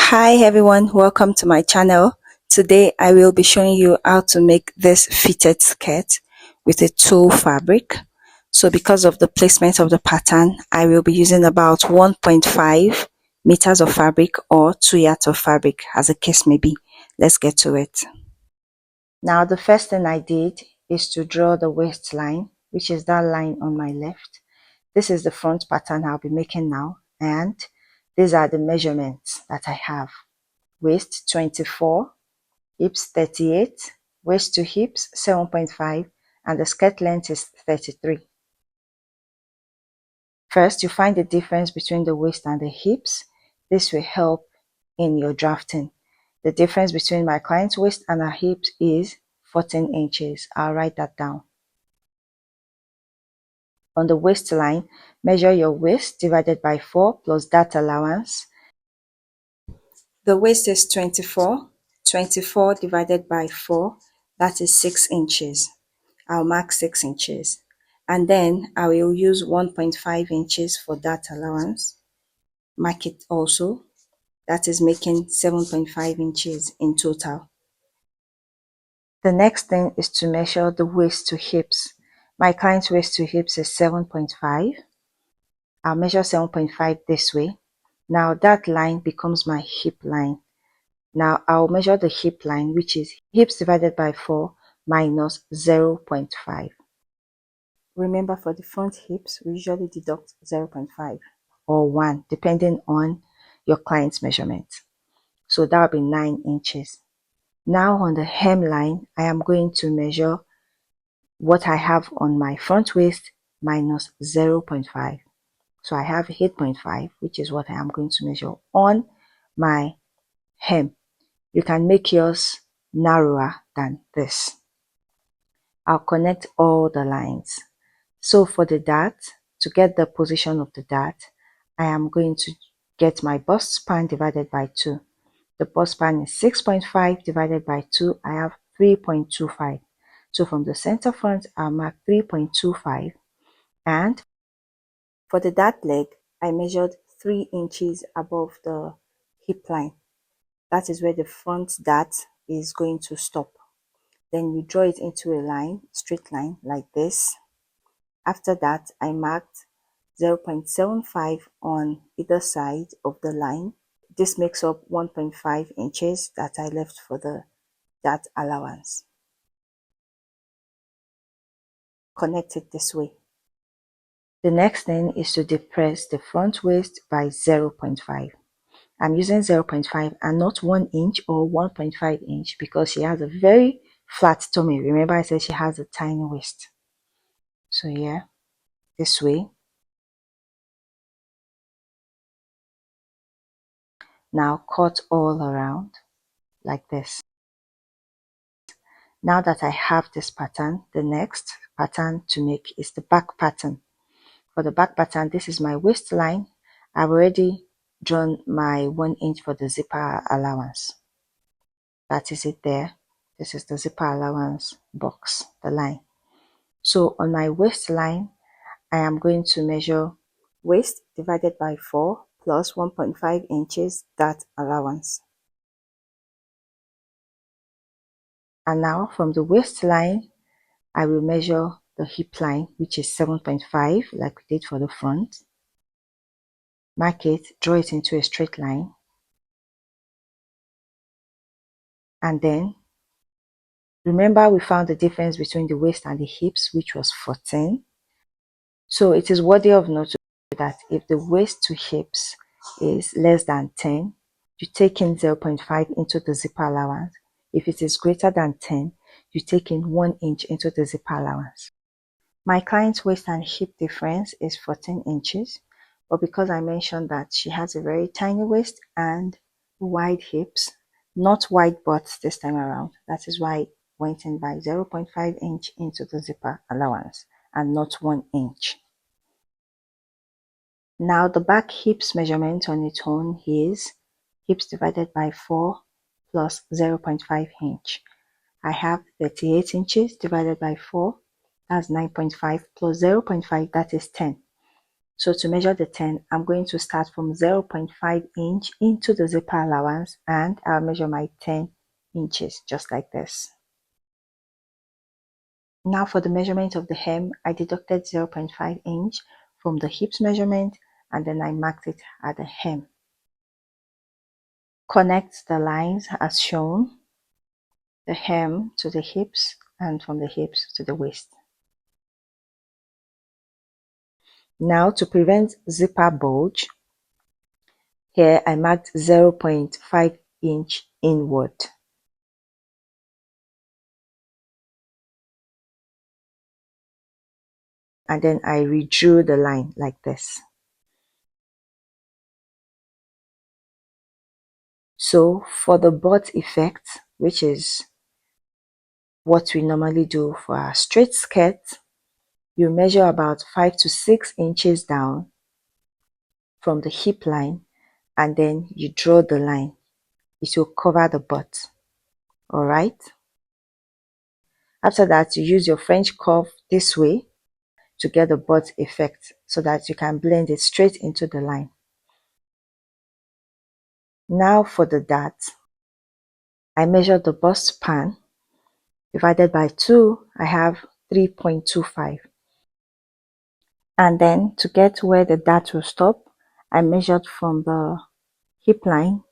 Hi everyone, welcome to my channel. Today I will be showing you how to make this fitted skirt with a tulle fabric. So because of the placement of the pattern, I will be using about 1.5 meters of fabric or 2 yards of fabric as the case may be. Let's get to it. Now the first thing I did is to draw the waistline, which is that line on my left. This is the front pattern I'll be making now, and these are the measurements that I have. Waist 24, hips 38, waist to hips 7.5, and the skirt length is 33. First, you find the difference between the waist and the hips. This will help in your drafting. The difference between my client's waist and her hips is 14 inches. I'll write that down. On the waistline, measure your waist divided by 4 plus that allowance. The waist is 24. 24 divided by 4, that is 6 inches. I'll mark 6 inches. And then I will use 1.5 inches for that allowance. Mark it also. That is making 7.5 inches in total. The next thing is to measure the waist to hips. My client's waist to hips is 7.5. I'll measure 7.5 this way. Now that line becomes my hip line. Now I'll measure the hip line, which is hips divided by 4 minus 0.5. Remember, for the front hips, we usually deduct 0.5 or 1, depending on your client's measurement. So that will be 9 inches. Now on the hemline, I am going to measure what I have on my front waist minus 0.5. So I have 8.5, which is what I am going to measure on my hem. You can make yours narrower than this. I'll connect all the lines. So for the dart, to get the position of the dart, I am going to get my bust span divided by 2. The bust span is 6.5 divided by 2. I have 3.25. So from the center front, I'll mark 3.25. And for the dart leg, I measured 3 inches above the hip line. That is where the front dart is going to stop. Then you draw it into a line, straight line like this. After that, I marked 0.75 on either side of the line. This makes up 1.5 inches that I left for the dart allowance. Connect it this way. The next thing is to depress the front waist by 0.5. I'm using 0.5 and not 1 inch or 1.5 inch because she has a very flat tummy. Remember I said she has a tiny waist. So yeah, this way. Now cut all around like this. Now that I have this pattern, the next pattern to make is the back pattern. For the back pattern, this is my waistline. I've already drawn my 1 inch for the zipper allowance. That is it there. This is the zipper allowance box, the line. So on my waistline, I am going to measure waist divided by 4 plus 1.5 inches dart allowance. And now from the waistline, I will measure the hip line, which is 7.5, like we did for the front. Mark it, draw it into a straight line. And then, remember we found the difference between the waist and the hips, which was 14. So it is worthy of note that if the waist to hips is less than 10, you take in 0.5 into the zipper allowance. If it is greater than 10, you take in 1 inch into the zipper allowance. My client's waist and hip difference is 14 inches, but because I mentioned that she has a very tiny waist and wide hips, not wide butts this time around, that is why I went in by 0.5 inch into the zipper allowance and not 1 inch. Now the back hips measurement on its own is hips divided by 4 plus 0.5 inch. I have 38 inches divided by 4. That's 9.5 plus 0.5, that is 10. So to measure the 10, I'm going to start from 0.5 inch into the zipper allowance, and I'll measure my 10 inches just like this. Now for the measurement of the hem, I deducted 0.5 inch from the hips measurement, and then I marked it at the hem. Connect the lines as shown, the hem to the hips and from the hips to the waist. Now to prevent zipper bulge, here I marked 0.5 inch inward. And then I redrew the line like this. So for the butt effect, which is what we normally do for our straight skirt, you measure about 5 to 6 inches down from the hip line, and then you draw the line. It will cover the butt. Alright? After that, you use your French curve this way to get the butt effect so that you can blend it straight into the line. Now for the dart, I measured the bust span divided by 2, I have 3.25. And then to get where the dart will stop, I measured from the hip line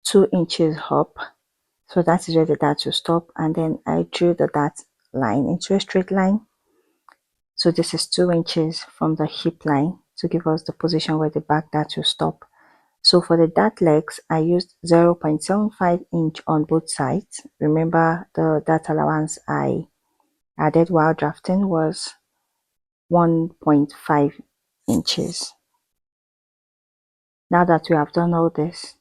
2 inches up. So that is where the dart will stop. And then I drew the dart line into a straight line. So this is 2 inches from the hip line to give us the position where the back dart will stop. So for the dart legs, I used 0.75 inch on both sides. Remember, the dart allowance I added while drafting was 1.5 inches. Now that we have done all this,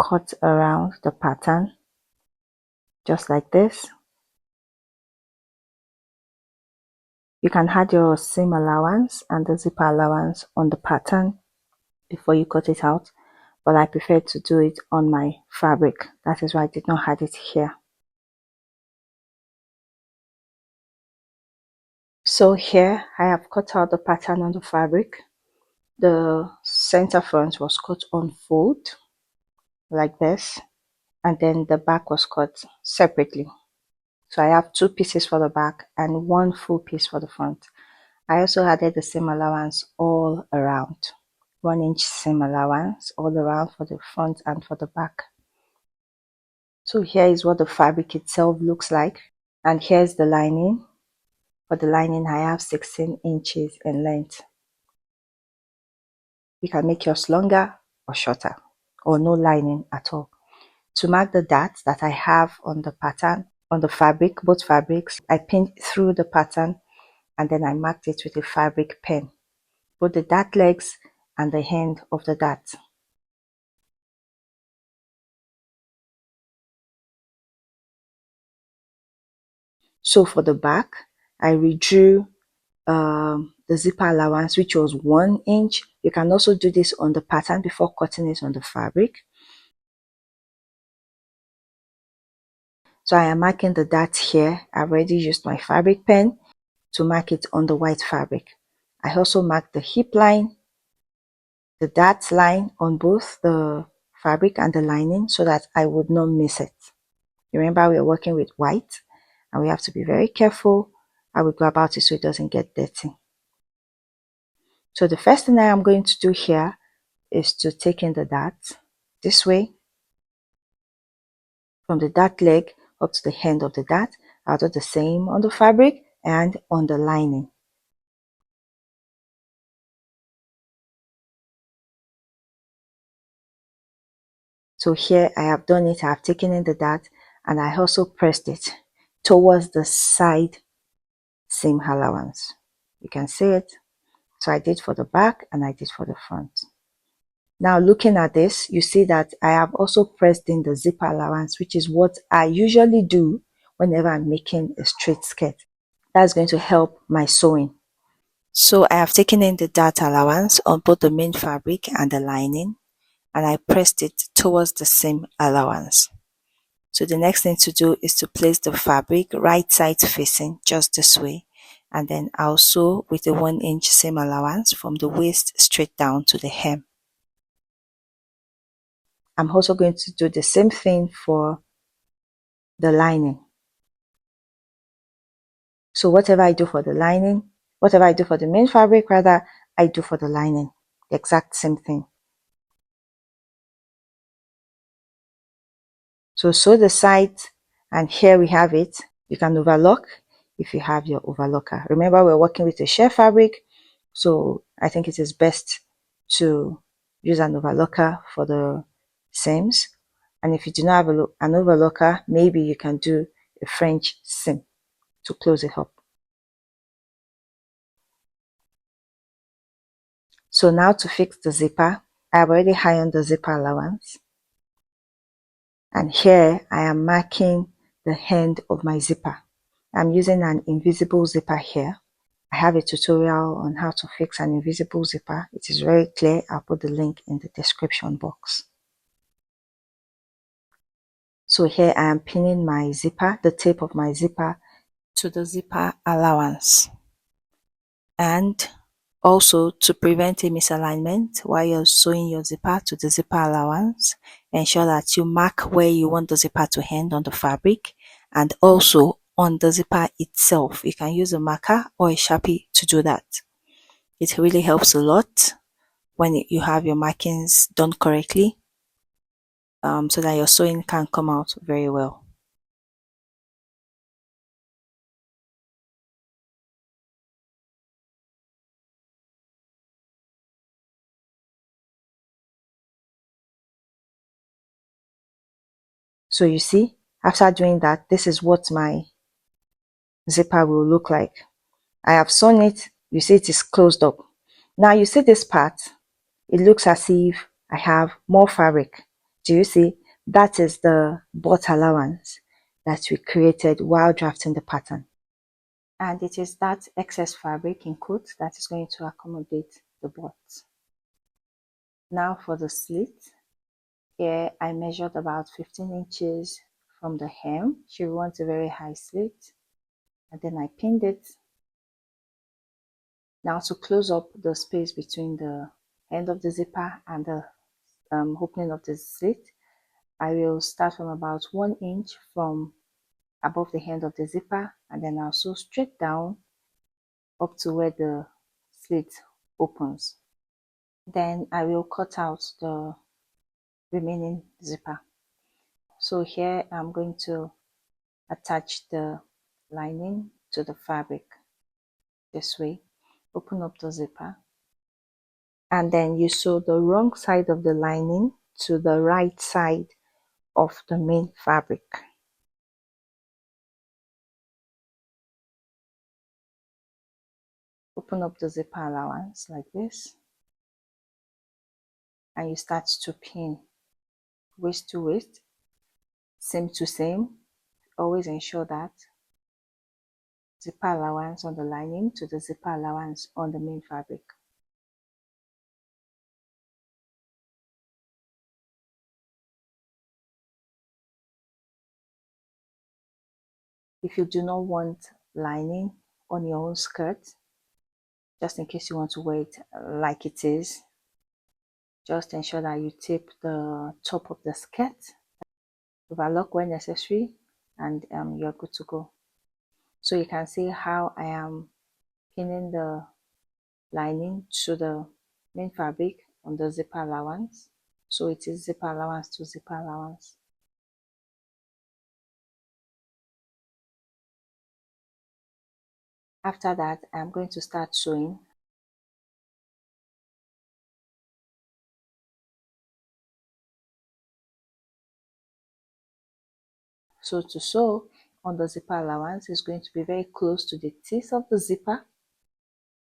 cut around the pattern just like this. You can add your seam allowance and the zipper allowance on the pattern before you cut it out, but I prefer to do it on my fabric. That is why I did not add it here. So here I have cut out the pattern on the fabric. The center front was cut on fold like this, and then the back was cut separately. So I have 2 pieces for the back and 1 full piece for the front. I also added the seam allowance all around. 1 inch seam allowance all around for the front and for the back. So here is what the fabric itself looks like. And here's the lining. For the lining, I have 16 inches in length. You can make yours longer or shorter, or no lining at all. To mark the darts that I have on the pattern, on the fabric, both fabrics, I pinned through the pattern and then I marked it with a fabric pen, both the dart legs and the end of the dart. So for the back, I redrew the zipper allowance, which was 1 inch. You can also do this on the pattern before cutting it on the fabric. So I am marking the dart here. I've already used my fabric pen to mark it on the white fabric. I also marked the hip line, the dart line on both the fabric and the lining so that I would not miss it. Remember, we are working with white and we have to be very careful how we go about it so it doesn't get dirty. So the first thing I am going to do here is to take in the dart this way from the dart leg up to the end of the dart. I'll do the same on the fabric and on the lining. So here I have done it. I have taken in the dart and I also pressed it towards the side seam allowance. You can see it. So I did for the back and I did for the front. Now looking at this, you see that I have also pressed in the zipper allowance, which is what I usually do whenever I'm making a straight skirt. That's going to help my sewing. So I have taken in the dart allowance on both the main fabric and the lining, and I pressed it towards the seam allowance. So the next thing to do is to place the fabric right side facing, just this way, and then I'll sew with a 1-inch seam allowance from the waist straight down to the hem. I'm also going to do the same thing for the lining. So whatever I do for the lining, whatever I do for the main fabric rather, I do for the lining. The exact same thing. So sew the sides, and here we have it. You can overlock if you have your overlocker. Remember, we're working with a sheer fabric, so I think it is best to use an overlocker for the seams. And if you do not have an overlocker, maybe you can do a French seam to close it up. So now to fix the zipper, I've already ironed the zipper allowance. And here I am marking the end of my zipper. I'm using an invisible zipper here. I have a tutorial on how to fix an invisible zipper. It is very clear. I'll put the link in the description box. So here I am pinning my zipper, the tip of my zipper, to the zipper allowance. And also, to prevent a misalignment while you're sewing your zipper to the zipper allowance, ensure that you mark where you want the zipper to end on the fabric, and also on the zipper itself. You can use a marker or a Sharpie to do that. It really helps a lot when you have your markings done correctly, so that your sewing can come out very well. So you see, after doing that, this is what my zipper will look like. I have sewn it. You see it is closed up. Now you see this part, it looks as if I have more fabric. Do you see? That is the butt allowance that we created while drafting the pattern. And it is that excess fabric in quotes that is going to accommodate the butt. Now for the slit. Here I measured about 15 inches from the hem. She wants a very high slit. And then I pinned it. Now to close up the space between the end of the zipper and the opening of the slit, I will start from about 1 inch from above the end of the zipper, and then I'll sew straight down up to where the slit opens. Then I will cut out the remaining zipper. So here I'm going to attach the lining to the fabric this way. Open up the zipper, and then you sew the wrong side of the lining to the right side of the main fabric. Open up the zipper allowance like this, and you start to pin waist to waist, seam to seam. Always ensure that zipper allowance on the lining to the zipper allowance on the main fabric. If you do not want lining on your own skirt, just in case you want to wear it like it is, just ensure that you tape the top of the skirt, overlock when necessary, and you're good to go. So you can see how I am pinning the lining to the main fabric on the zipper allowance. So it is zipper allowance to zipper allowance. After that, I'm going to start sewing. So to sew on the zipper allowance is going to be very close to the teeth of the zipper.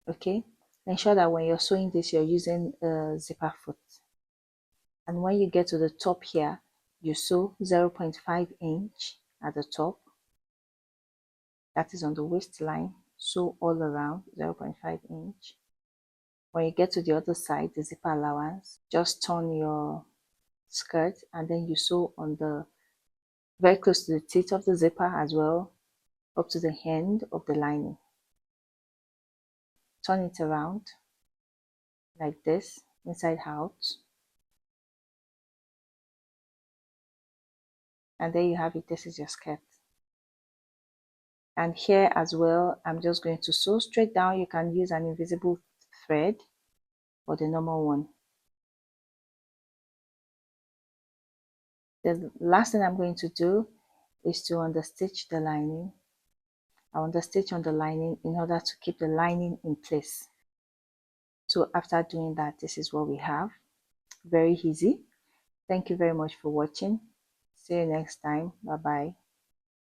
Okay, ensure that when you're sewing this, you're using a zipper foot. And when you get to the top here, you sew 0.5 inch at the top. That is on the waistline. Sew all around 0.5 inch. When you get to the other side, the zipper allowance, just turn your skirt and then you sew on the very close to the teeth of the zipper as well, up to the end of the lining. turn it around like this, inside out, and there you have it. This is your skirt. And here as well, I'm just going to sew straight down. You can use an invisible thread or the normal one. The last thing I'm going to do is to understitch the lining. I understitch on the lining in order to keep the lining in place. So after doing that, this is what we have. Very easy. Thank you very much for watching. See you next time. Bye bye.